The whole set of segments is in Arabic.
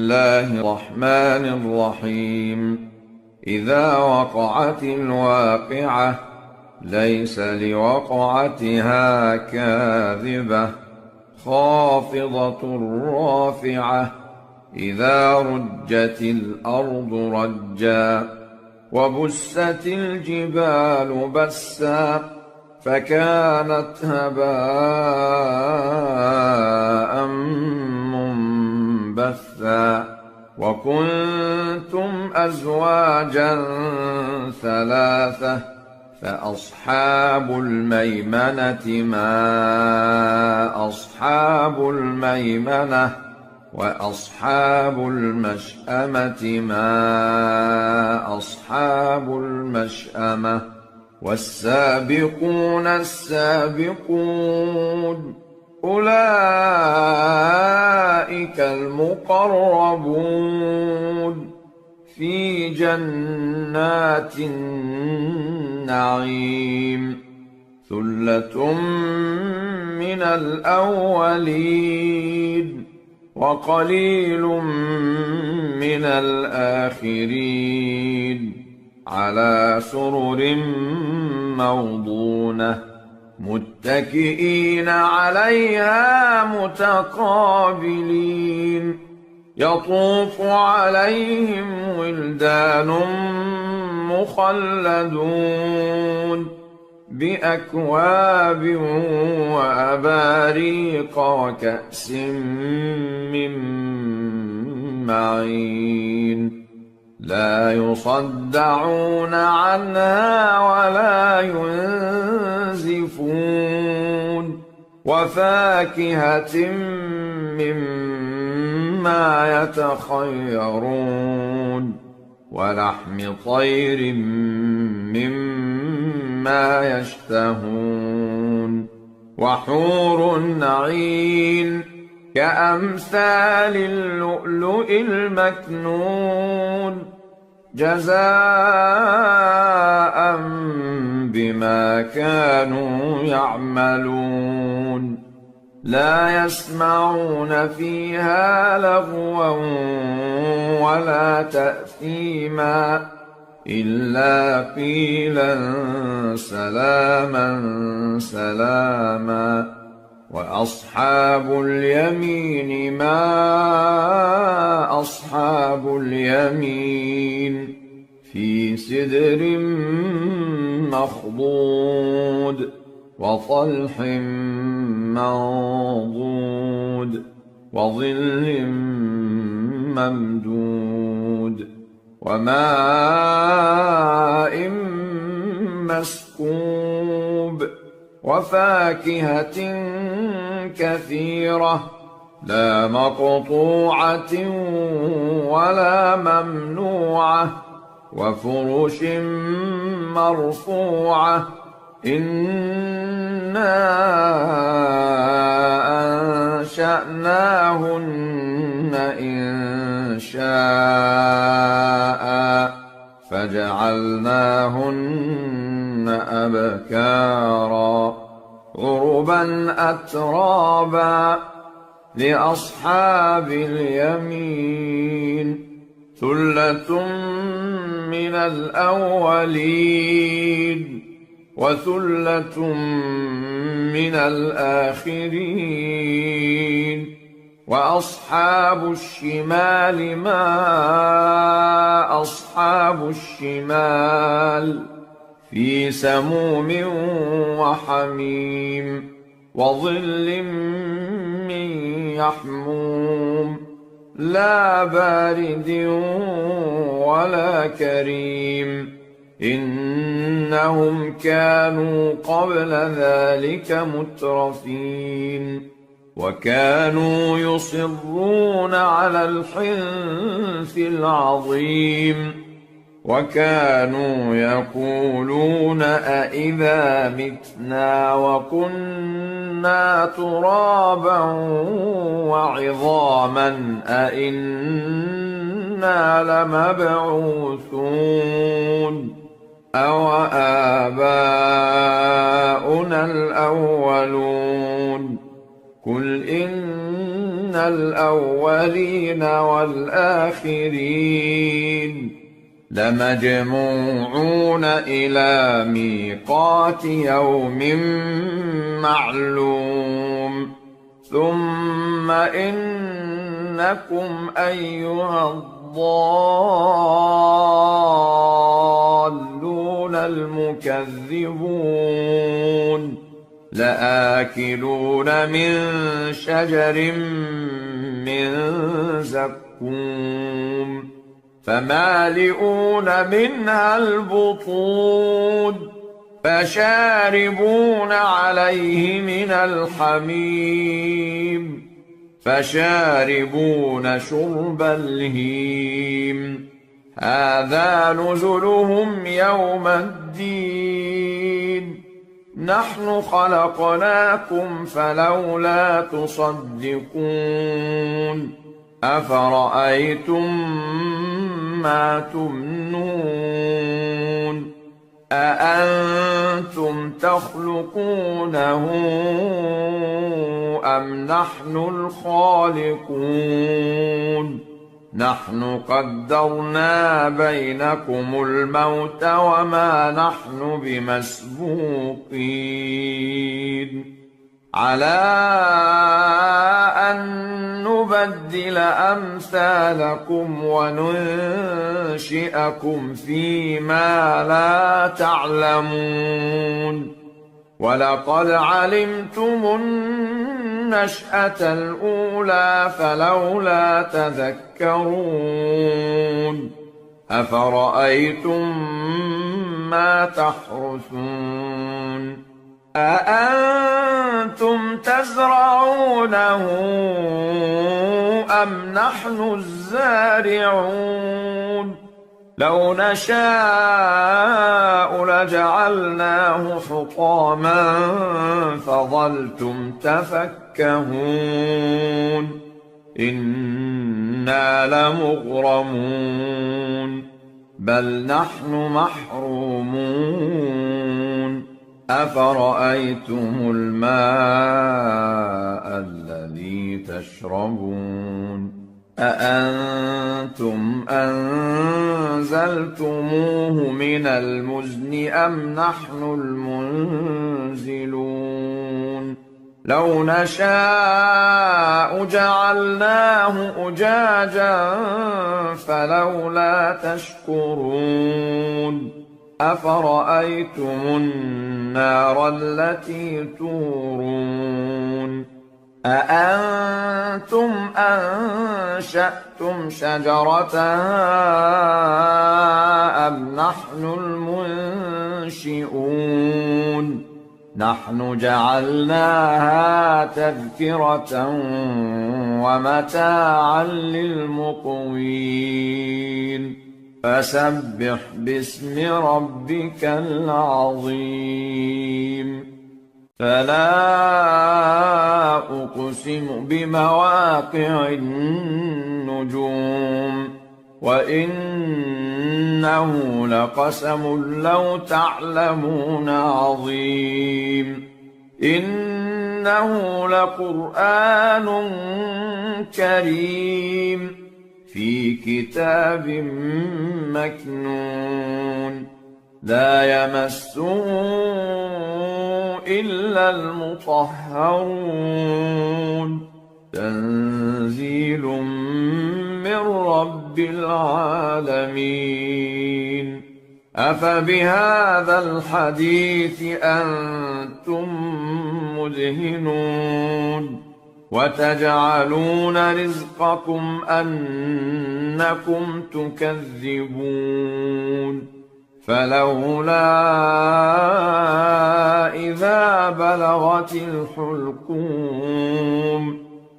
الله الرحمن الرحيم. إذا وقعت الواقعة ليس لوقعتها كاذبة خافضة رافعة. إذا رجت الأرض رجا وبست الجبال بسا فكانت هباء منبثا. وكنتم أزواجا ثلاثة فأصحاب الميمنة ما أصحاب الميمنة وأصحاب المشأمة ما أصحاب المشأمة. والسابقون السابقون أولئك المقربون في جنات النعيم. ثلة من الأولين وقليل من الآخرين. على سرر موضونة متكئين عليها متقابلين. يطوف عليهم ولدان مخلدون بأكواب وأباريق وكأس من معين. لا يصدعون عنها ولا ينزفون. وفاكهة مما يتخيرون ولحم طير مما يشتهون. وحور عين كأمثال اللؤلؤ المكنون جزاء بما كانوا يعملون. لا يسمعون فيها لغوا ولا تأثيما إلا قيلا سلاما سلاما. وأصحاب اليمين ما أصحاب اليمين في سدر مخضود وطلح منضود وظل ممدود وماء مسكوب وفاكهة كثيرة لا مقطوعة ولا ممنوعة وفرش مرفوعة. إنا أنشأناهن إنشاء فجعلناهن أبكارا عربا أترابا لأصحاب اليمين. ثلة من الأولين وثلة من الآخرين. وأصحاب الشمال ما أصحاب الشمال في سموم وحميم وظل من يحموم لا بارد ولا كريم. إنهم كانوا قبل ذلك مترفين وكانوا يصرون على الحنث العظيم وكانوا يقولون أإذا متنا وكنا ترابا وعظاما أإنا لمبعوثون أو آباؤنا الأولون. قل إن الأولين والآخرين لمجموعون إلى ميقات يوم معلوم ثم إنكم أيها الضالون المكذبون لآكلون من شجر من زقوم فمالئون منها البطون فشاربون عليه من الحميم فشاربون شرب الهيم هذا نزلهم يوم الدين نحن خلقناكم فلولا تصدقون أفرأيتم ما تمنون أأنتم تخلقونه أم نحن الخالقون نحن قدرنا بينكم الموت وما نحن بمسبوقين على أن نبدل أمثالكم وننشئكم فيما لا تعلمون ولقد علمتم النشأة الأولى فلولا تذكرون أفرأيتم ما تحرثون أأنتم تزرعونه أم نحن الزارعون لو نشاء لجعلناه حطاما فظلتم تفكهون إنا لمغرمون بل نحن محرومون أفرأيتم الماء الذي تشربون أأنتم أنزلتموه من المزن أم نحن المنزلون لو نشاء جعلناه أجاجا فلولا تشكرون أفرأيتم النار التي تورون أأنتم أنشأتم شجرتها أم نحن المنشئون نحن جعلناها تذكرة ومتاعا للمقوين فسبح باسم ربك العظيم فلا أقسم بمواقع النجوم وإنه لقسم لو تعلمون عظيم إنه لقرآن كريم في كتاب مكنون لا يمسه إلا المطهرون تنزيل من رب العالمين أفبهذا الحديث أنتم مدهنون وتجعلون رزقكم أنكم تكذبون فلولا إذا بلغت الحلقوم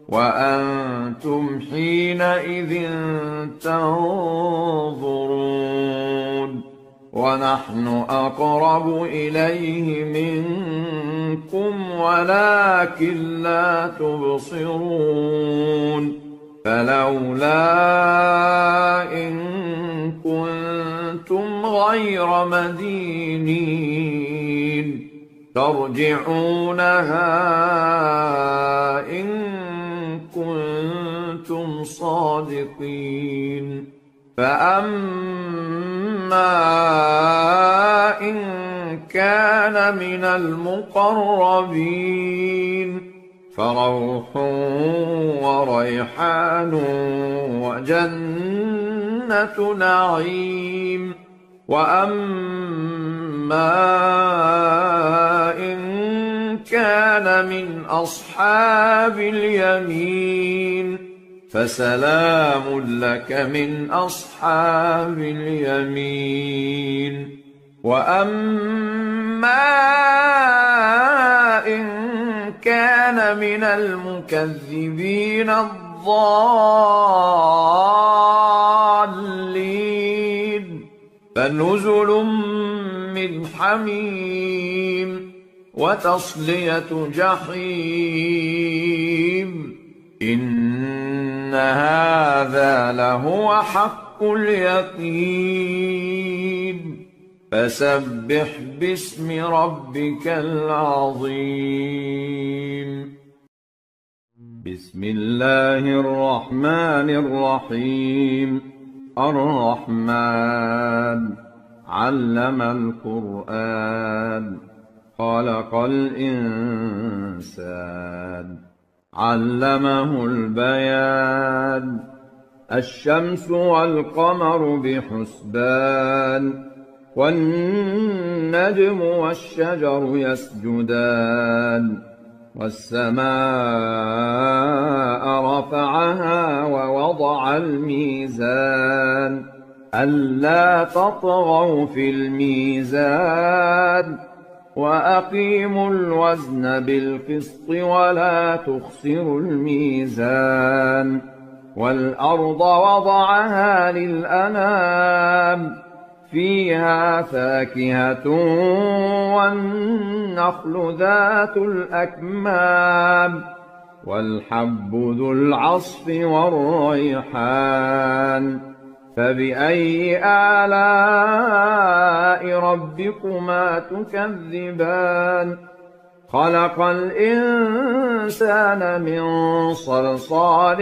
وأنتم حينئذ تنظرون ونحن أقرب إليه منكم ولكن لا تبصرون فلولا إن كنتم غير مدينين ترجعونها إن كنتم الصادقين فأما إن كان من المقربين فروح وريحان وجنة نعيم وأما إن كان من أصحاب اليمين فسلام لك من أصحاب اليمين وأما إن كان من المكذبين الضالين فنزل من حميم وتصلية جحيم إن هذا لهو حق اليقين فسبح باسم ربك العظيم بسم الله الرحمن الرحيم الرحمن علم القرآن خلق الإنسان علمه البيان الشمس والقمر بحسبان والنجم والشجر يسجدان والسماء رفعها ووضع الميزان ألا تطغوا في الميزان وأقيموا الوزن بالقسط ولا تخسروا الميزان والأرض وضعها للأنام فيها فاكهة والنخل ذات الأكمام والحب ذو العصف والريحان فبأي آلاء ربكما تكذبان خلق الإنسان من صلصال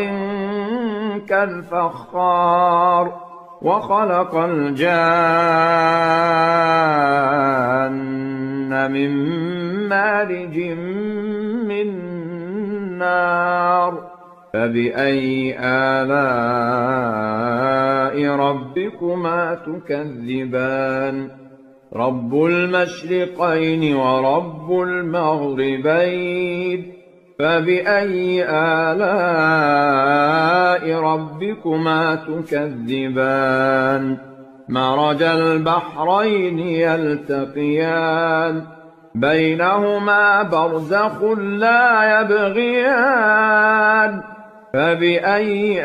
كالفخار وخلق الجان من مارج من نار فبأي آلاء ربكما تكذبان رب المشرقين ورب المغربين فبأي آلاء ربكما تكذبان مرج البحرين يلتقيان بينهما برزخ لا يبغيان فبأي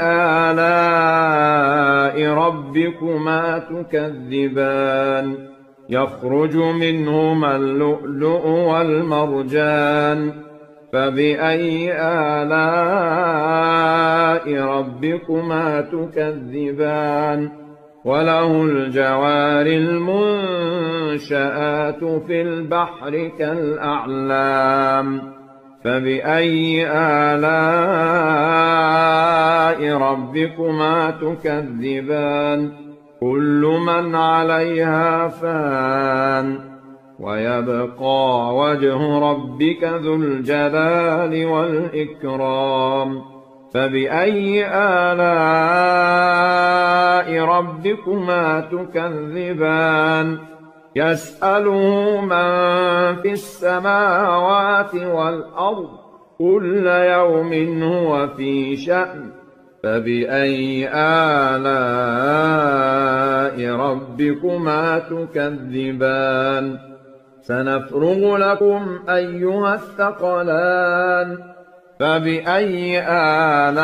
آلاء ربكما تكذبان يخرج منهما اللؤلؤ والمرجان فبأي آلاء ربكما تكذبان وله الجوار المنشآت في البحر كالأعلام فبأي آلاء ربكما تكذبان كل من عليها فان ويبقى وجه ربك ذو الجلال والإكرام فبأي آلاء ربكما تكذبان يسأله من في السماوات والأرض كل يوم هو في شأن فبأي آلاء ربكما تكذبان سنفرغ لكم أيها الثقلان فبأي آلاء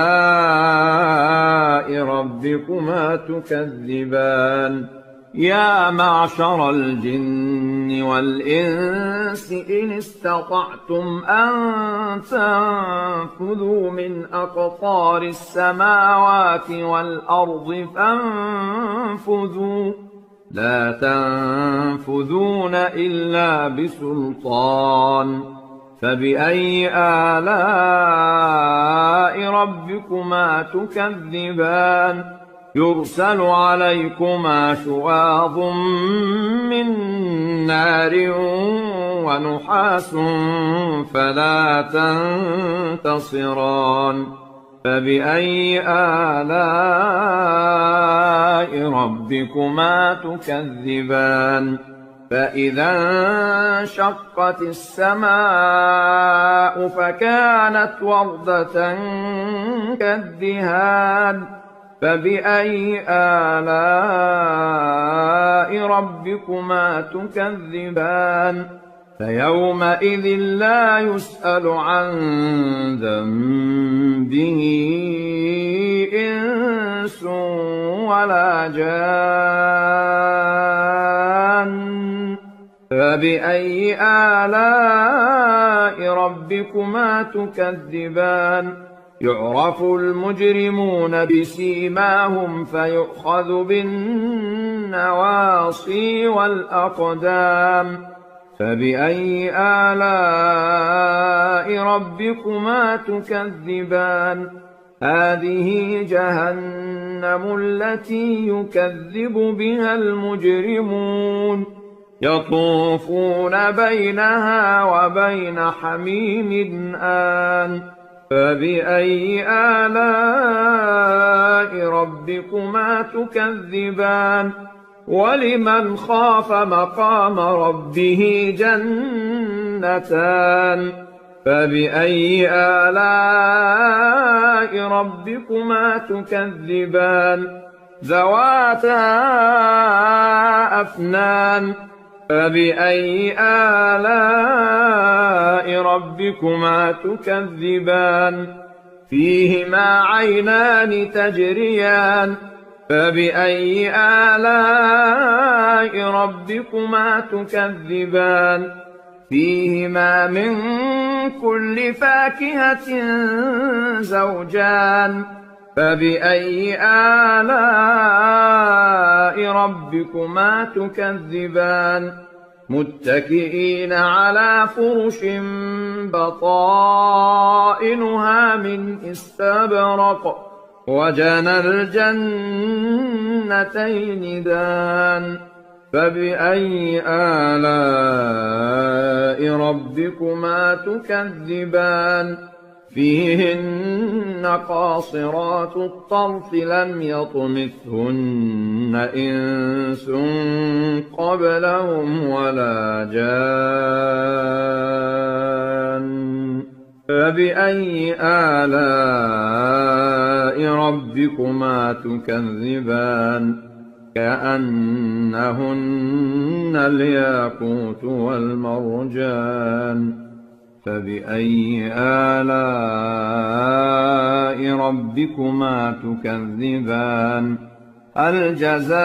ربكما تكذبان يا معشر الجن والإنس إن استطعتم أن تنفذوا من أقطار السماوات والأرض فانفذوا لا تنفذون إلا بسلطان فبأي آلاء ربكما تكذبان يرسل عليكما شواظ من نار ونحاس فلا تنتصران فبأي آلاء ربكما تكذبان فإذا انشقت السماء فكانت وردة كالدهان فبأي آلاء ربكما تكذبان فيومئذ لا يسأل عن ذنبه إنس ولا جان فبأي آلاء ربكما تكذبان يعرف المجرمون بسيماهم فيؤخذ بالنواصي والأقدام فبأي آلاء ربكما تكذبان هذه جهنم التي يكذب بها المجرمون يطوفون بينها وبين حميم آن فبأي آلاء ربكما تكذبان ولمن خاف مقام ربه جنتان فبأي آلاء ربكما تكذبان ذواتا أفنان فبأي آلاء ربكما تكذبان فيهما عينان تجريان فبأي آلاء ربكما تكذبان فيهما من كل فاكهة زوجان فبأي آلاء ربكما تكذبان متكئين على فرش بطائنها من استبرق وجنى الجنتين دان فبأي آلاء ربكما تكذبان فيهن قاصرات الطرف لم يطمثهن إنس قبلهم ولا جان فبأي آلاء ربكما تكذبان كأنهن الياقوت والمرجان فبأي آلاء ربكما تكذبان هل جزاء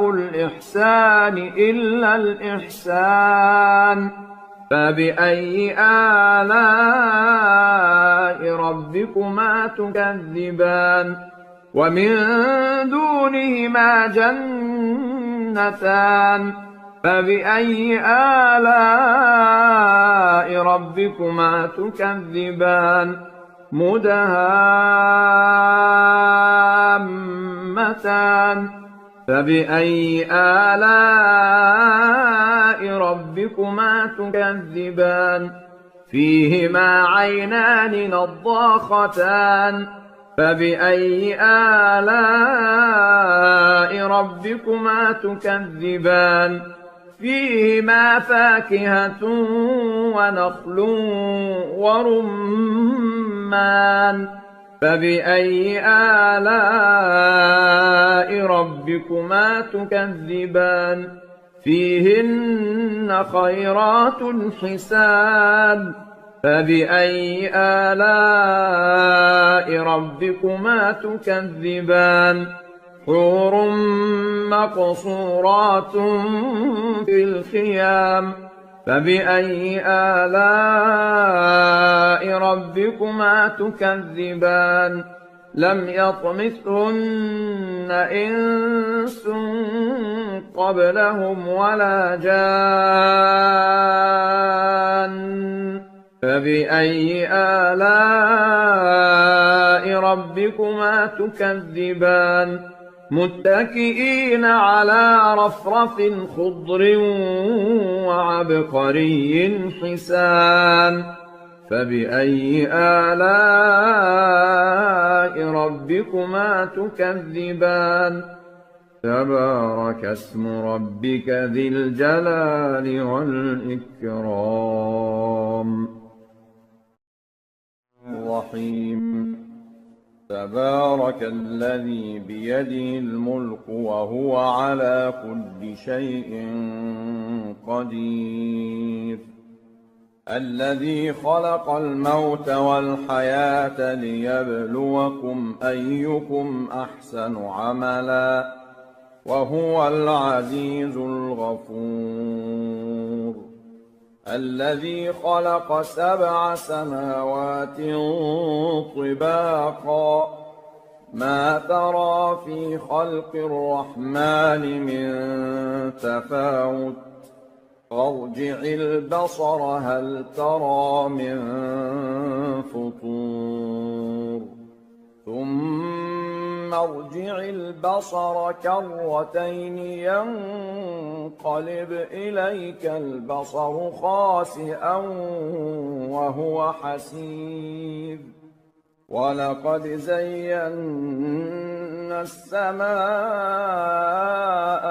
الإحسان إلا الإحسان فبأي آلاء ربكما تكذبان ومن دونهما جنتان فبأي آلاء ربكما تكذبان مدهامتان فبأي آلاء ربكما تكذبان فيهما عينان نضاختان فبأي آلاء ربكما تكذبان فيهما فاكهة ونخل ورمان فبأي آلاء ربكما تكذبان فيهن خيرات حسان فبأي آلاء ربكما تكذبان حور مقصورات في الخيام فبأي آلاء ربكما تكذبان لم يطمثهن إنس قبلهم ولا جان فبأي آلاء ربكما تكذبان متكئين على رفرف خضر وعبقري حسان فبأي آلاء ربكما تكذبان تبارك اسم ربك ذي الجلال والإكرام الرحيم تبارك الذي بيده الملك وهو على كل شيء قدير الذي خلق الموت والحياة ليبلوكم أيكم أحسن عملا وهو العزيز الغفور الذي خلق 7 سماوات طباقا ما ترى في خلق الرحمن من تفاوت فارجع البصر هل ترى من فطور ثم ارجع البصر كرتين ينقلب إليك البصر خاسئا وهو حسير ولقد زينا السماء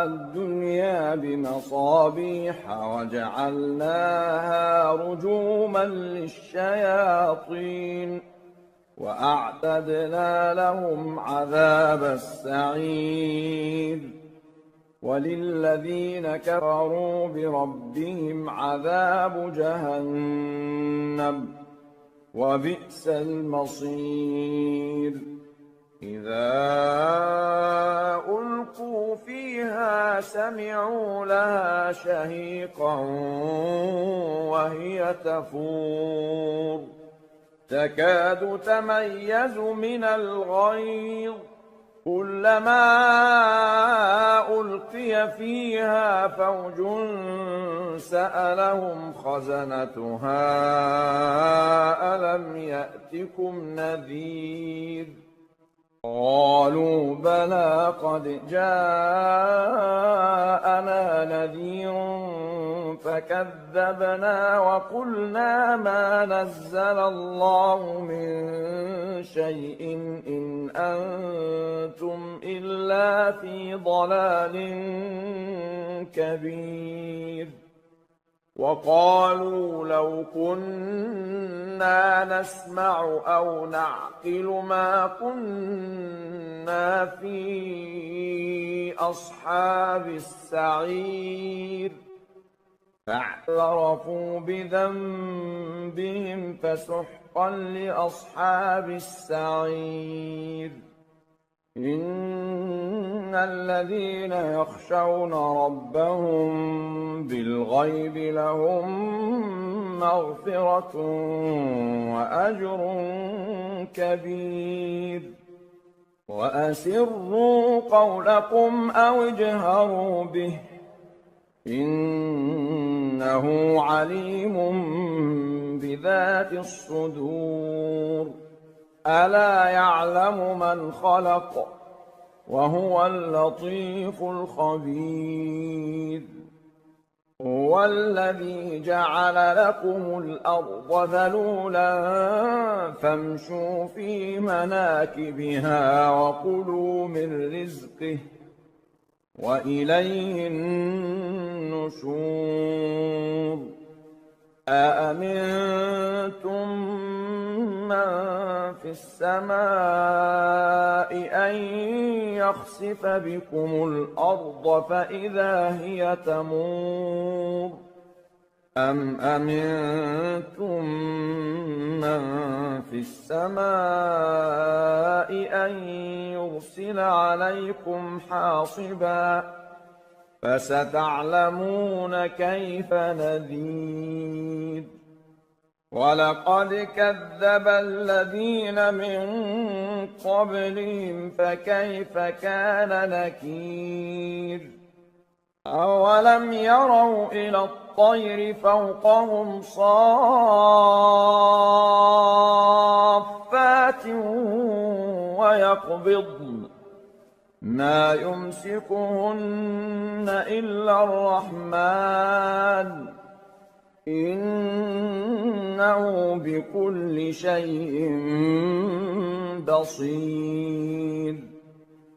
الدنيا بمصابيح وجعلناها رجوما للشياطين وأعتدنا لهم عذاب السعير وللذين كفروا بربهم عذاب جهنم وبئس المصير إذا ألقوا فيها سمعوا لها شهيقا وهي تفور تكاد تميز من الغيظ كلما ألقي فيها فوج سألهم خزنتها ألم يأتكم نذير قالوا بلى قد جاءنا نذير فكذبنا وقلنا ما نزل الله من شيء إن أنتم إلا في ضلال كبير وقالوا لو كنا نسمع أو نعقل ما كنا في أصحاب السعير فاعترفوا بذنبهم فسحقا لأصحاب السعير إن الذين يخشون ربهم بالغيب لهم مغفرة وأجر كبير وأسروا قولكم أو اجهروا به إنه عليم بذات الصدور ألا يعلم من خلق وهو اللطيف الخبير هو الذي جعل لكم الأرض ذلولا فامشوا في مناكبها وكلوا من رزقه وإليه النشور أأمنتم من في السماء أن يخسف بكم الأرض فإذا هي تمور أم أمنتم من في السماء أن يرسل عليكم حاصبا فستعلمون كيف نذير ولقد كذب الذين من قبلهم فكيف كان نكير أولم يروا إلى الطير فوقهم صافات ويقبضن ما يمسكهن إلا الرحمن إنه بكل شيء بصير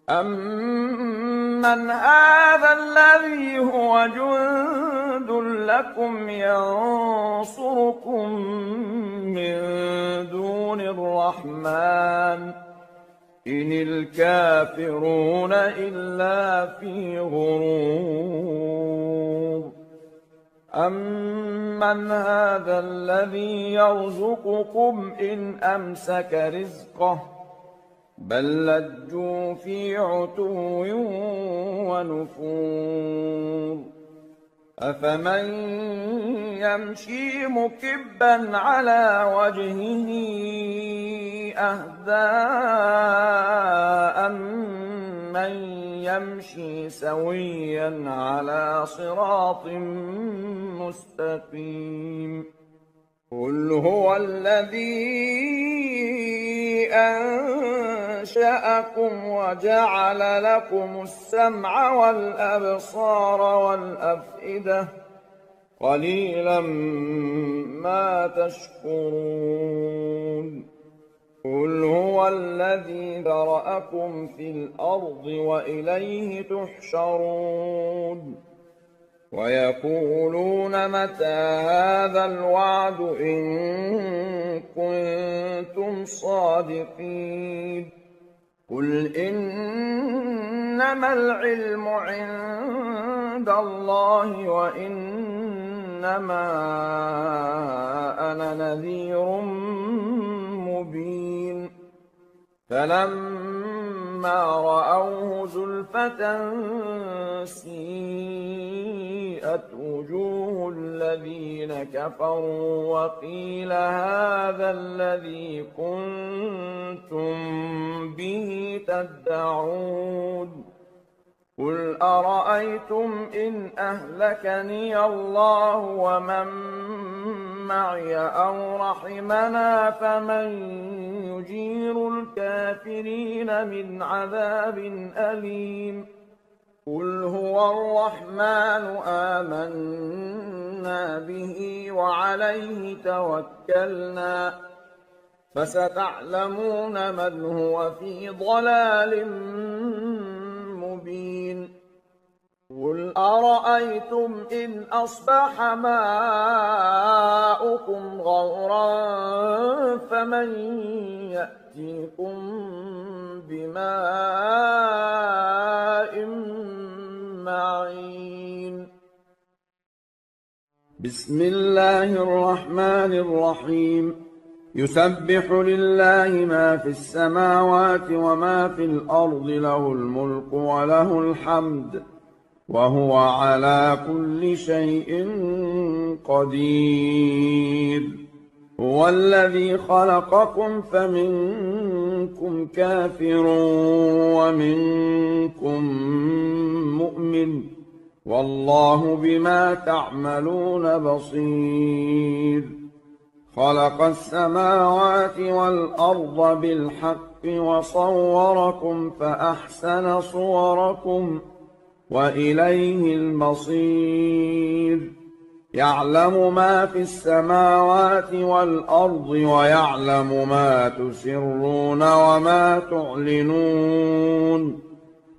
أمن هذا الذي هو جند لكم ينصركم من دون الرحمن إن الكافرون إلا في غرور أمن هذا الذي يرزقكم إن أمسك رزقه بل لجوا في عتو ونفور أفمن يمشي مكبا على وجهه أهدى أمن يمشي سويا على صراط مستقيم قل هو الذي أنشأكم وجعل لكم السمع والأبصار والأفئدة قليلا ما تشكرون قل هو الذي ذرأكم في الأرض وإليه تحشرون ويقولون متى هذا الوعد إن كنتم صادقين قل إنما العلم عند الله وإنما أنا نذير مبين فلما رأوه زلفة سيئت وجوه الذين كفروا وقيل هذا الذي كنتم به تدعون قل أرأيتم إن أهلكني الله ومن معي أو رحمنا فمن يجير الكافرين من عذاب أليم قل هو الرحمن آمنا به وعليه توكلنا فستعلمون من هو في ضلال مبين قل أرأيتم إن أصبح ماؤكم غورا فمن يأتيكم بماء معين بسم الله الرحمن الرحيم يسبح لله ما في السماوات وما في الأرض له الملك وله الحمد وهو على كل شيء قدير هو الذي خلقكم فمنكم كافر ومنكم مؤمن والله بما تعملون بصير خلق السماوات والأرض بالحق وصوركم فأحسن صوركم وإليه المصير يعلم ما في السماوات والأرض ويعلم ما تسرون وما تعلنون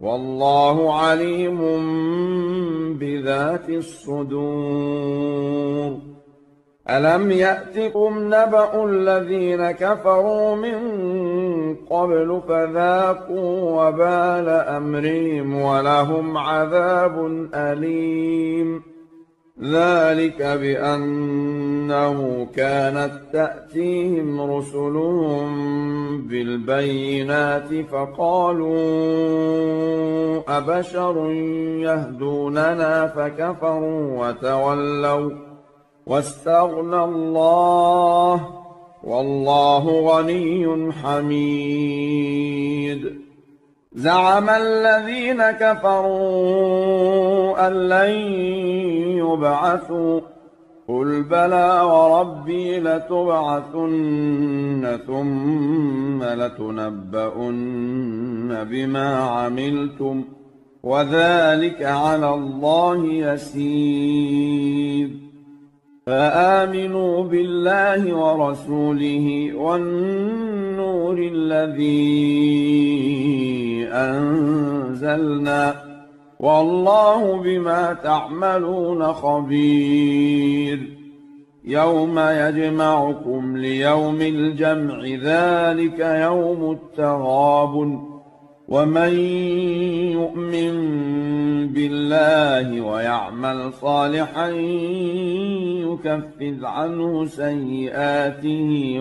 والله عليم بذات الصدور ألم يأتكم نبأ الذين كفروا من قبل فذاقوا وبال أمرهم ولهم عذاب أليم ذلك بأنه كانت تأتيهم رسلهم بالبينات فقالوا أبشر يهدوننا فكفروا واستغنى الله والله غني حميد. زعم الذين كفروا أن لن يبعثوا قل بلى وربي لتبعثن ثم لتنبؤن بما عملتم وذلك على الله يسير. فآمنوا بالله ورسوله والنور الذي أنزلنا والله بما تعملون خبير. يوم يجمعكم ليوم الجمع ذلك يوم التغابن. ومن يؤمن بالله ويعمل صالحا يكفر عنه سيئاته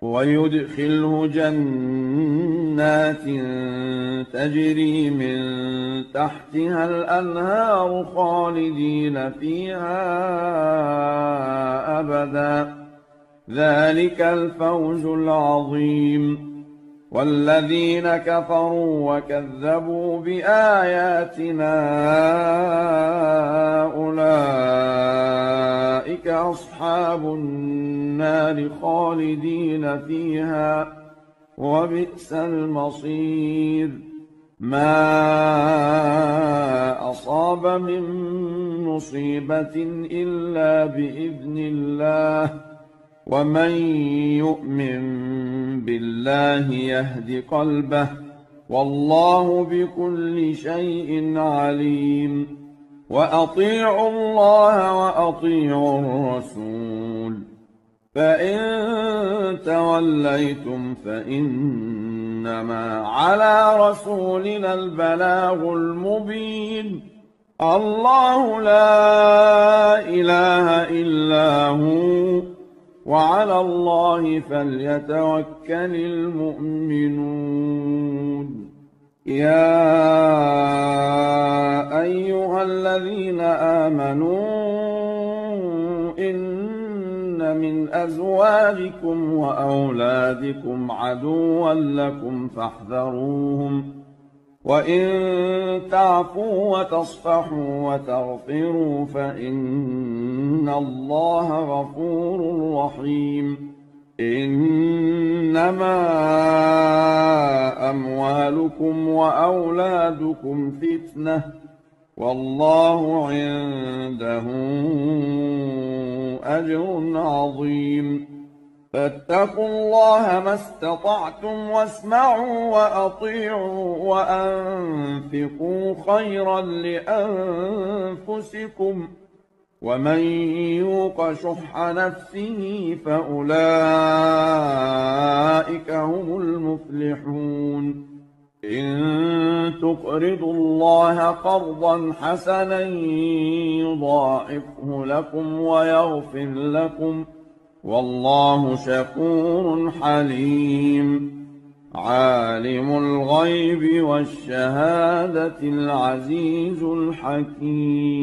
ويدخله جنات تجري من تحتها الأنهار خالدين فيها أبدا ذلك الفوز العظيم. والذين كفروا وكذبوا بآياتنا أولئك أصحاب النار خالدين فيها وبئس المصير. ما أصاب من مصيبة إلا بإذن الله ومن يؤمن بالله يهد قلبه والله بكل شيء عليم. وأطيعوا الله وأطيعوا الرسول فإن توليتم فإنما على رسولنا البلاغ المبين. الله لا إله إلا هو وعلى الله فليتوكل المؤمنون. يا أيها الذين آمنوا إن من أزواجكم وأولادكم عدوا لكم فاحذروهم وإن تعفوا وتصفحوا وتغفروا فإن الله غفور رحيم. إنما أموالكم وأولادكم فتنة والله عنده أجر عظيم. فاتقوا الله ما استطعتم واسمعوا وأطيعوا وأنفقوا خيرا لأنفسكم ومن يوق شح نفسه فأولئك هم المفلحون. إن تقرضوا الله قرضا حسنا يضاعفه لكم ويغفر لكم والله شكور حليم. عالم الغيب والشهادة العزيز الحكيم.